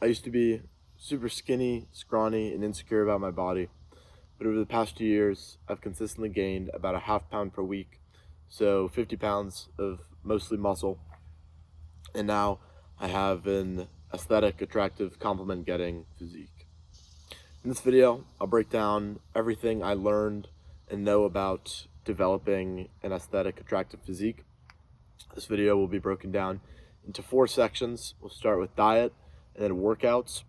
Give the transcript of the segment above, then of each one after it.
I used to be super skinny, scrawny, and insecure about my body, but over the past 2 years, I've consistently gained about a half pound per week, so 50 pounds of mostly muscle, and now I have an aesthetic, attractive, compliment getting physique. In this video, I'll break down everything I learned and know about developing an aesthetic, attractive physique. This video will be broken down into 4 sections. We'll start with diet, and then workouts,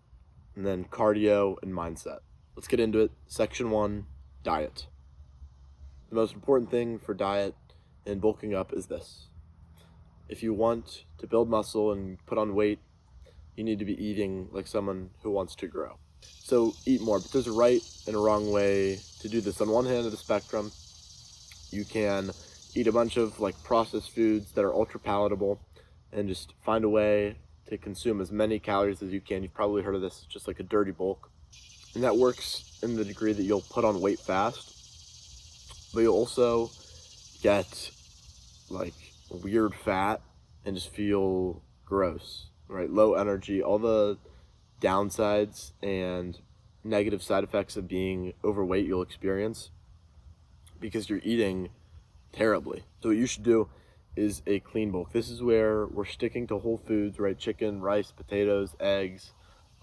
and then cardio and mindset. Let's get into it. Section 1, diet. The most important thing for diet and bulking up is this. If you want to build muscle and put on weight, you need to be eating like someone who wants to grow. So eat more, but there's a right and a wrong way to do this. On one hand of the spectrum, you can eat a bunch of like processed foods that are ultra palatable and just find a way to consume as many calories as you can. You've probably heard of this, just like a dirty bulk. And that works in the degree that you'll put on weight fast, but you'll also get like weird fat and just feel gross, right? Low energy, all the downsides and negative side effects of being overweight you'll experience because you're eating terribly. So what you should do is a clean bulk. This is where we're sticking to whole foods, right? Chicken, rice, potatoes, eggs,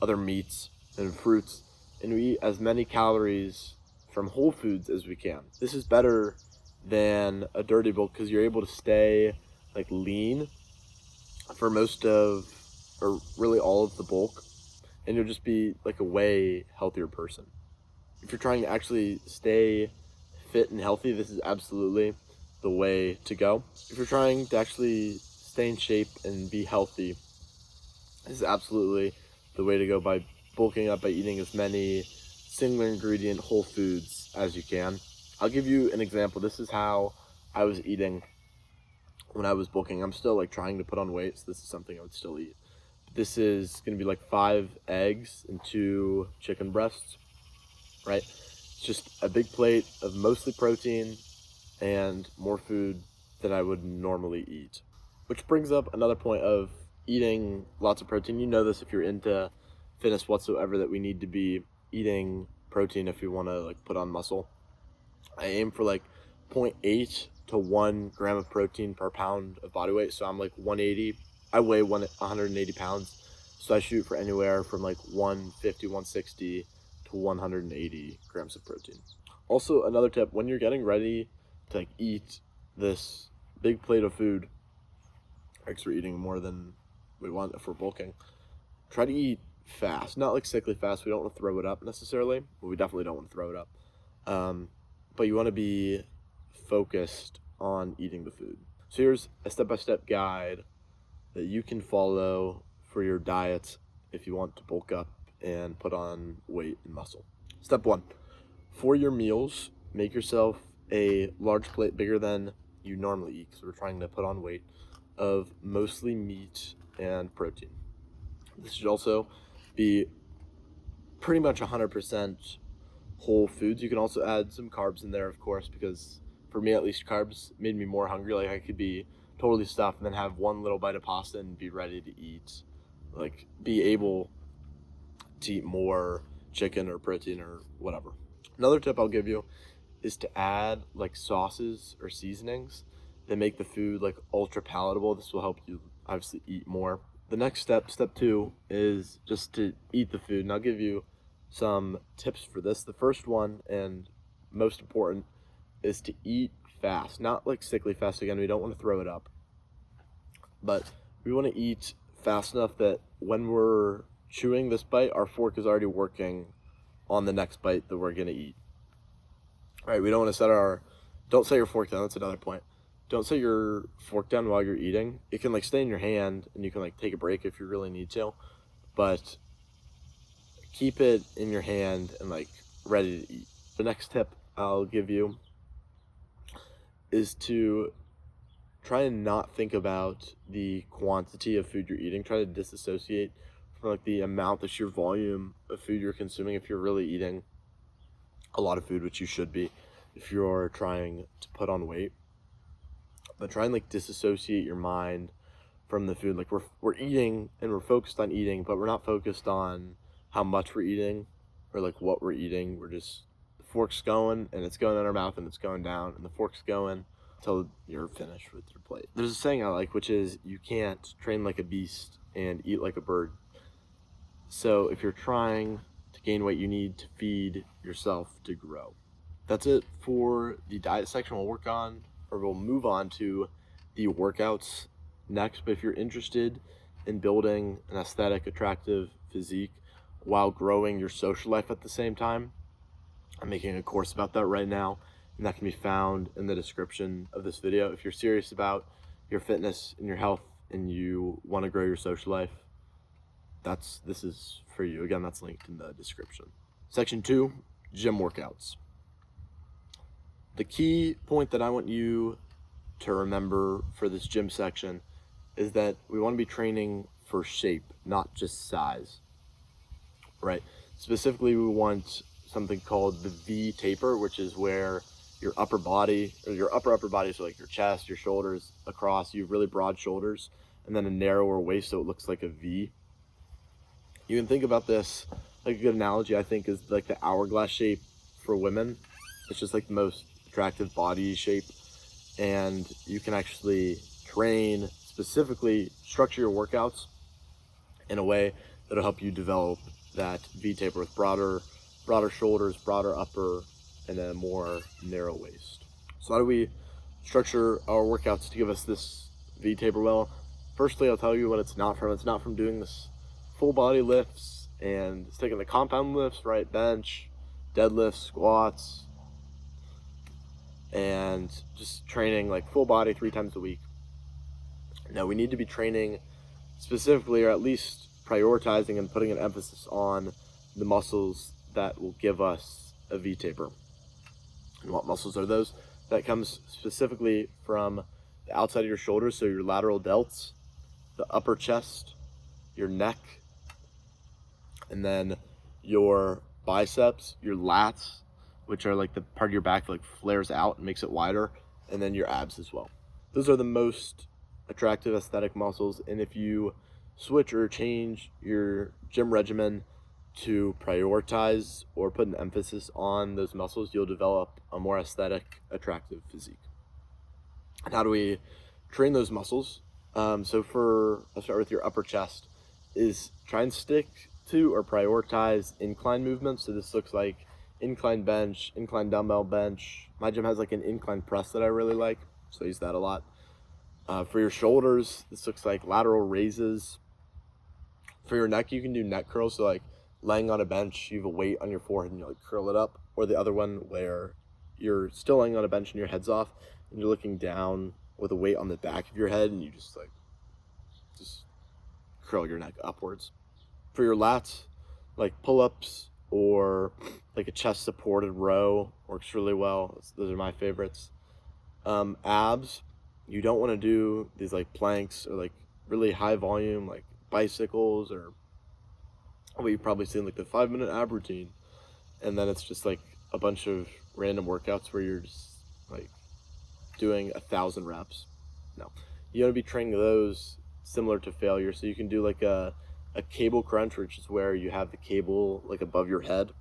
other meats, and fruits. And we eat as many calories from whole foods as we can. This is better than a dirty bulk because you're able to stay like lean for most of, or really all of the bulk, and you'll just be like a way healthier person. If you're trying to actually stay fit and healthy, this is absolutely the way to go. If you're trying to actually stay in shape and be healthy, this is absolutely the way to go by bulking up by eating as many single ingredient whole foods as you can. I'll give you an example. This is how I was eating when I was bulking. I'm still like trying to put on weight, so this is something I would still eat. This is going to be like 5 eggs and 2 chicken breasts, right? It's just a big plate of mostly protein and more food than I would normally eat. Which brings up another point of eating lots of protein. You know this if you're into fitness whatsoever, that we need to be eating protein if we want to like put on muscle. I aim for like 0.8 to 1 gram of protein per pound of body weight. So I'm like 180. I weigh 180 pounds. So I shoot for anywhere from like 150, 160 to 180 grams of protein. Also, another tip, when you're getting ready to like eat this big plate of food, because we're eating more than we want if we're bulking, try to eat fast. Not like sickly fast. We don't want to throw it up necessarily, but we definitely don't want to throw it up. But you want to be focused on eating the food. So here's a step-by-step guide that you can follow for your diet if you want to bulk up and put on weight and muscle. Step 1, for your meals, make yourself a large plate bigger than you normally eat, because we're trying to put on weight, of mostly meat and protein. This should also be pretty much 100% whole foods. You can also add some carbs in there, of course, because for me at least, carbs made me more hungry. Like I could be totally stuffed and then have one little bite of pasta and be ready to eat, like be able to eat more chicken or protein or whatever. Another tip I'll give you is to add like sauces or seasonings that make the food like ultra palatable. This will help you obviously eat more. The next step, step 2, is just to eat the food, and I'll give you some tips for this. The first one, and most important, is to eat fast. Not like sickly fast. Again, we don't want to throw it up, but we want to eat fast enough that when we're chewing this bite, our fork is already working on the next bite that we're going to eat. All right, we don't want to don't set your fork down. That's another point. Don't set your fork down while you're eating. It can like stay in your hand and you can like take a break if you really need to, but keep it in your hand and like ready to eat. The next tip I'll give you is to try and not think about the quantity of food you're eating. Try to disassociate from like the amount, the sheer volume of food you're consuming if you're really eating a lot of food, which you should be if you're trying to put on weight. But try and like disassociate your mind from the food. Like we're eating and we're focused on eating, but we're not focused on how much we're eating or like what we're eating. We're just, the fork's going and it's going in our mouth and it's going down and the fork's going until you're finished with your plate. There's a saying I like, which is you can't train like a beast and eat like a bird. So if you're trying to gain weight, you need to feed yourself to grow. That's it for the diet section. We'll move on to the workouts next. But if you're interested in building an aesthetic, attractive physique while growing your social life at the same time, I'm making a course about that right now, and that can be found in the description of this video. If you're serious about your fitness and your health and you want to grow your social life, this is for you. Again, that's linked in the description. Section 2, gym workouts. The key point that I want you to remember for this gym section is that we want to be training for shape, not just size, right? Specifically, we want something called the V taper, which is where your upper body, or your upper body, so like your chest, your shoulders across, you have really broad shoulders, and then a narrower waist so it looks like a V. You can think about this, like a good analogy I think is like the hourglass shape for women. It's just like the most attractive body shape, and you can actually train, specifically structure your workouts in a way that'll help you develop that V taper with broader shoulders, broader upper, and a more narrow waist. So how do we structure our workouts to give us this V taper? Well, firstly, I'll tell you what it's not from. It's not from doing this full body lifts and sticking the compound lifts, right? Bench, deadlifts, squats, and just training like full body 3 times a week. Now we need to be training specifically, or at least prioritizing and putting an emphasis on the muscles that will give us a V taper. And what muscles are those? That comes specifically from the outside of your shoulders, so your lateral delts, the upper chest, your neck, and then your biceps, your lats, which are like the part of your back that like flares out and makes it wider, and then your abs as well. Those are the most attractive aesthetic muscles, and if you switch or change your gym regimen to prioritize or put an emphasis on those muscles, you'll develop a more aesthetic, attractive physique. And how do we train those muscles? I'll start with your upper chest, is try and stick to or prioritize incline movements. So this looks like incline bench, incline dumbbell bench. My gym has like an incline press that I really like, so I use that a lot. For your shoulders, this looks like lateral raises. For your neck, you can do neck curls, so like laying on a bench, you have a weight on your forehead and you like curl it up, or the other one where you're still laying on a bench and your head's off and you're looking down with a weight on the back of your head and you just curl your neck upwards. For your lats, like pull-ups or like a chest supported row works really well. Those are my favorites. Abs, you don't want to do these like planks or like really high volume like bicycles, or what you've probably seen like the 5-minute ab routine, and then it's just like a bunch of random workouts where you're just like doing 1,000 reps. No, you want to be training those similar to failure. So you can do like a cable crunch, which is where you have the cable like above your head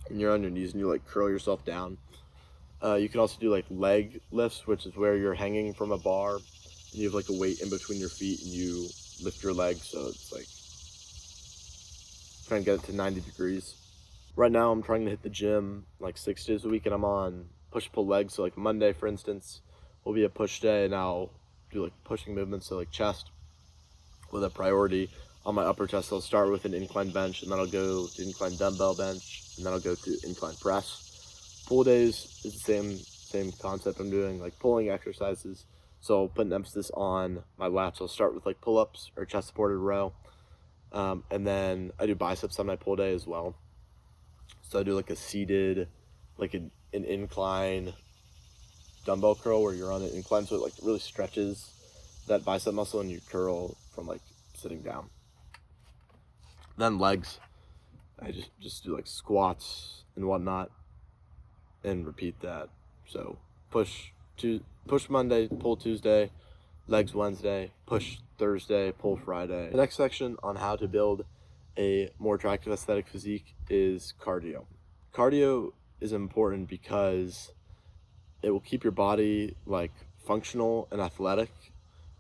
and you're on your knees and you like curl yourself down. You can also do like leg lifts, which is where you're hanging from a bar and you have like a weight in between your feet and you lift your legs, so it's like trying to get it to 90 degrees. Right now I'm trying to hit the gym like 6 days a week, and I'm on push-pull legs. So like Monday, for instance, will be a push day, and I'll do like pushing movements, so like chest with a priority on my upper chest. I'll start with an incline bench, and then I'll go to incline dumbbell bench, and then I'll go to incline press. Pull days is the same concept. I'm doing like pulling exercises, so I'll put an emphasis on my lats. I'll start with like pull-ups or chest supported row, and then I do biceps on my pull day as well. So I do like a seated, like an incline dumbbell curl where you're on an incline, so it like really stretches that bicep muscle and you curl from like sitting down. Then legs, I just do like squats and whatnot and repeat that. So push Monday, pull Tuesday, legs Wednesday, push Thursday, pull Friday. The next section on how to build a more attractive aesthetic physique is cardio. Cardio is important because it will keep your body like functional and athletic.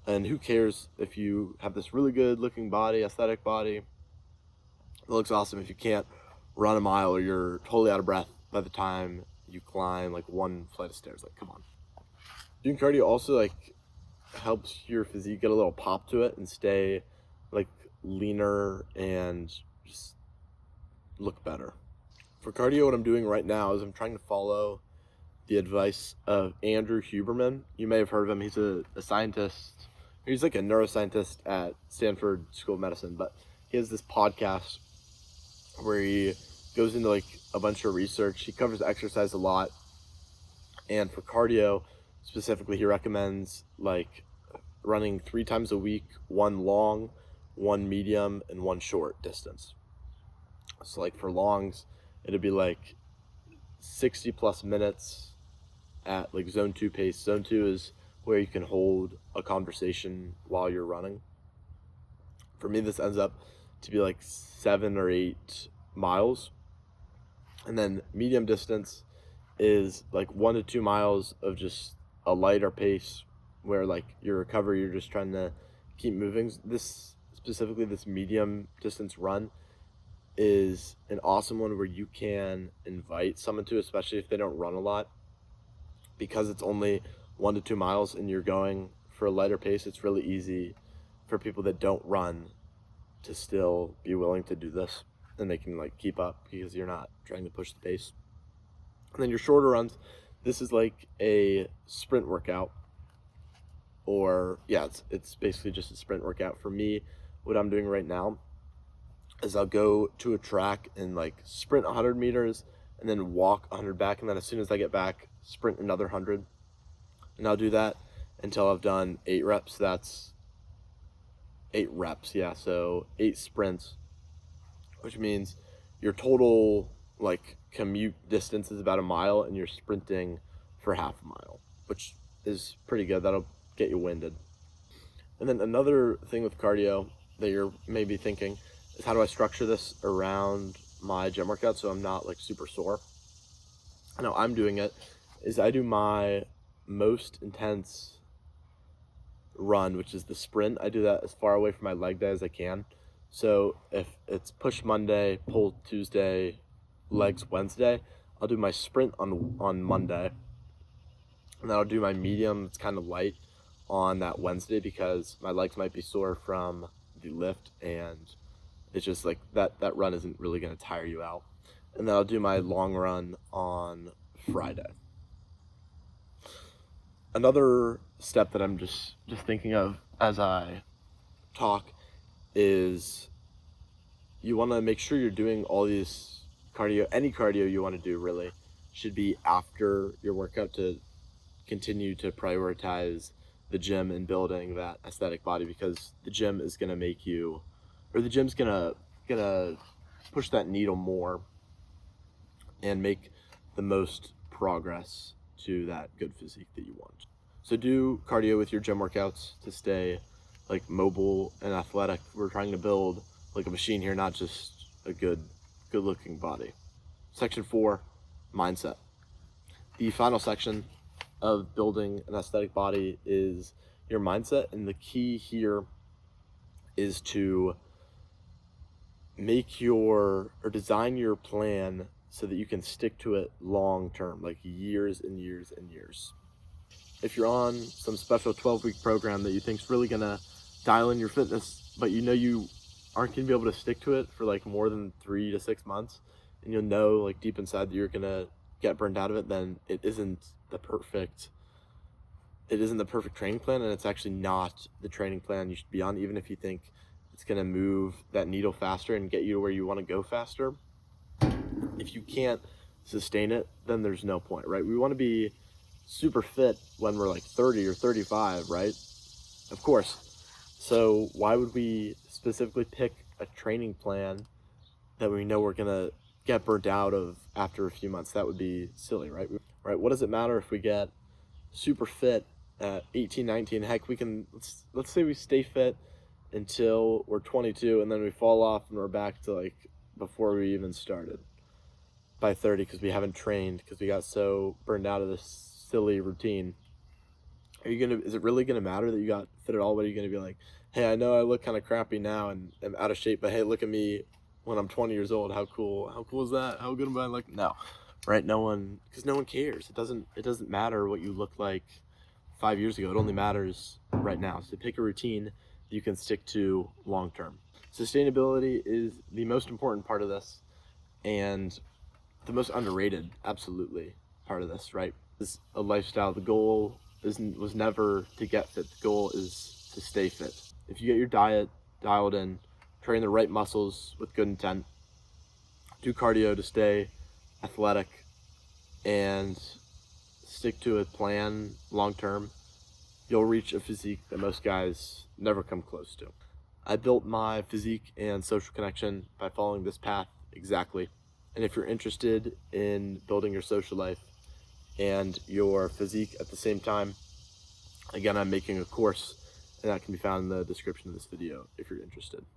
And who cares if you have this really good looking body, aesthetic body, it looks awesome if you can't run a mile or you're totally out of breath by the time you climb like one flight of stairs. Like, come on. Doing cardio also like helps your physique get a little pop to it and stay like leaner and just look better. For cardio, what I'm doing right now is I'm trying to follow the advice of Andrew Huberman. You may have heard of him. He's a scientist. He's like a neuroscientist at Stanford School of Medicine, but he has this podcast where he goes into like a bunch of research. He covers exercise a lot. And for cardio specifically, he recommends like running 3 times a week, 1 long, 1 medium, and 1 short distance. So like for longs, it'd be like 60 plus minutes at like zone 2 pace. Zone 2 is where you can hold a conversation while you're running. For me, this ends up to be like 7 or 8 miles. And then medium distance is like 1 to 2 miles of just a lighter pace where like your recovery, you're just trying to keep moving. This specifically, this medium distance run is an awesome one where you can invite someone to, especially if they don't run a lot, because it's only 1 to 2 miles and you're going for a lighter pace. It's really easy for people that don't run to still be willing to do this, and they can like keep up because you're not trying to push the pace. And then your shorter runs, this is like a sprint workout, or yeah, it's basically just a sprint workout. For me, what I'm doing right now is I'll go to a track and like sprint 100 meters and then walk 100 back, and then as soon as I get back, sprint another 100. And I'll do that until I've done 8 reps. That's 8 reps, yeah, so 8 sprints, which means your total like commute distance is about 1 mile and you're sprinting for half a mile, which is pretty good. That'll get you winded. And then another thing with cardio that you're maybe thinking is, how do I structure this around my gym workout so I'm not like super sore? I know I'm doing it is I do my most intense run, which is the sprint. I do that as far away from my leg day as I can. So if it's push Monday, pull Tuesday, legs Wednesday, I'll do my sprint on Monday, and then I'll do my medium, it's kind of light, on that Wednesday because my legs might be sore from the lift, and it's just like that run isn't really going to tire you out. And then I'll do my long run on Friday. Another step that I'm just thinking of as I talk is you want to make sure you're doing all these cardio. Any cardio you want to do really should be after your workout to continue to prioritize the gym and building that aesthetic body, because the gym is going to make you, or the gym's going to push that needle more and make the most progress to that good physique that you want. So do cardio with your gym workouts to stay like mobile and athletic. We're trying to build like a machine here, not just a good looking body. Section 4, mindset. The final section of building an aesthetic body is your mindset, and the key here is to design your plan so that you can stick to it long term, like years and years and years. If you're on some special 12-week program that you think is really gonna dial in your fitness, but you know you aren't gonna be able to stick to it for like more than 3 to 6 months, and you'll know like deep inside that you're gonna get burned out of it, then it isn't the perfect training plan, and it's actually not the training plan you should be on, even if you think it's gonna move that needle faster and get you to where you want to go faster. If you can't sustain it, then there's no point, right? We want to be super fit when we're like 30 or 35, right? Of course. So why would we specifically pick a training plan that we know we're gonna get burnt out of after a few months? That would be silly, right? Right? What does it matter if we get super fit at 18, 19. Heck, let's say we stay fit until we're 22, and then we fall off and we're back to like before we even started by 30 because we haven't trained because we got so burned out of this silly routine. Is it really gonna matter that you got fit at all? What are you gonna be like, hey, I know I look kind of crappy now and am out of shape, but hey, look at me when I'm 20 years old. How cool is that? How good am I? Like, no, right? No one, because no one cares. It doesn't matter what you look like 5 years ago. It only matters right now. So pick a routine you can stick to long term. Sustainability is the most important part of this, and the most underrated, absolutely, part of this, right? Is a lifestyle. The goal was never to get fit. The goal is to stay fit. If you get your diet dialed in, train the right muscles with good intent, do cardio to stay athletic, and stick to a plan long term, you'll reach a physique that most guys never come close to. I built my physique and social connection by following this path exactly. And if you're interested in building your social life and your physique at the same time, again, I'm making a course, and that can be found in the description of this video if you're interested.